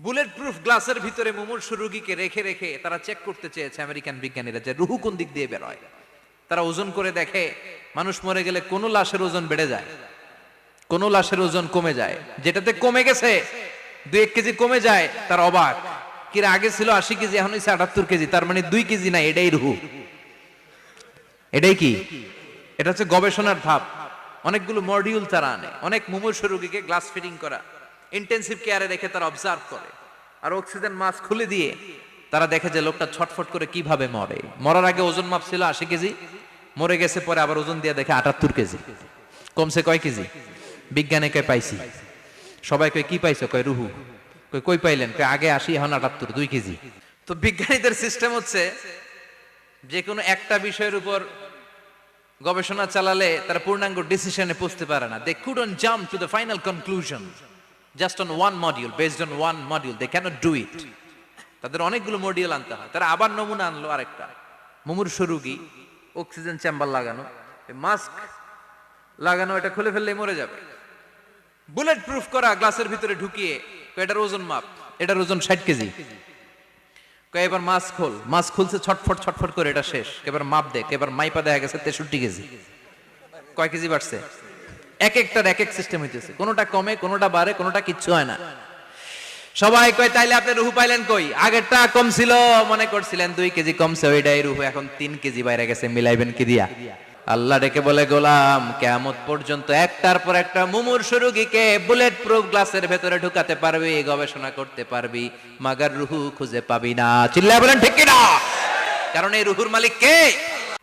Bullet proof গ্লাসের ভিতরে মুমূর্ষু রোগীকে রেখে রেখে তারা চেক করতে চেয়েছে আমেরিকান বিজ্ঞানীরা যে রুহু কোন দিক দিয়ে বেরোয়। তারা ওজন করে দেখে মানুষ মরে গেলে কোন লাশের ওজন বেড়ে যায়, কোন লাশের ওজন কমে যায়। যেটাতে কমে গেছে 2-1 কেজি কমে যায়, তার অবাক, কিরা আগে ছিল 80 কেজি এখন হইছে 78 কেজি, তার মানে 2 কেজি না, এটাই রুহু। এটাই কি? এটা হচ্ছে গবেষণার ধাপ। অনেকগুলো মডিউল তারা আনে, অনেক মুমূর্ষু রোগীকে গ্লাস ফিটিং করা, ইন্টেনসিভ কেয়ারে রেখে তারা অবজার্ভ করে, আর অক্সিজেন মাস্ক খুলে দিয়ে তারা দেখে যে লোকটা ছটফট করে কিভাবে মরে। মরার আগে ওজন মাপ ছিল 80 কেজি, মরে গেছে পরে আবার ওজন দিয়ে দেখে 78 কেজি। কমছে কয় কেজি? বিজ্ঞানে কয় পাইছি। সবাই কয় কি পাইছো? কয় রুহু। কই পাইলেন? কয় আগে 80 এখন 78, 2 কেজি। তো বিজ্ঞানীদের সিস্টেম হচ্ছে যে কোনো একটা বিষয়ের উপর গবেষণা চালালে তারা পূর্ণাঙ্গ ডিসিশনে পৌঁছতে পারে না। They couldn't jump to the final conclusion just on one module, based on one module, they can't do it. তাদের অনেকগুলো মডিউল আনতে হয়। তারা আবার নমুনা আনলো আরেকটা, মুমূর্ষু রোগী, অক্সিজেন চেম্বার লাগানো, মাস্ক লাগানো, এটা খুলে ফেললে মরে যাবে। বুলেট প্রুফ করা গ্লাসের ভিতরে ঢুকিয়ে এটার ওজন মাপ, এটার ওজন 60 কেজি। এবার মাস্ক খোল, মাস্ক খুলছে ছটফট ছটফট করে, এটা শেষ। এবার মাপ দেখ, এবার মাইপা দেখা গেছে 63 কেজি। কয় কেজি বাড়ছে? এক একটার এক এক সিস্টেম হইতেছে, কোনোটা কমে, কোনোটা বাড়ে, কোনোটা কিচ্ছু হয় না। সবাই কয় তাইলে আপনি রুহু পাইলেন কই? আগেরটা কম ছিল, মনে করছিলেন 2 কেজি কমছে, ওইটাই রুহু, এখন 3 কেজি বাইরে গেছে, মিলাইবেন কি দিয়া? আল্লাহ ডেকে বলে, গোলাম কিয়ামত পর্যন্ত একটার পর একটা মুমূর্ষু রোগীকে বুলেট প্রুফ গ্লাসের ভেতরে ঢুকাতে পারবি, গবেষণা করতে পারবি, মাগার রুহু খুঁজে পাবি না। চিল্লায় বলেন ঠিক কি না? কারণ এই রুহুর মালিক কে?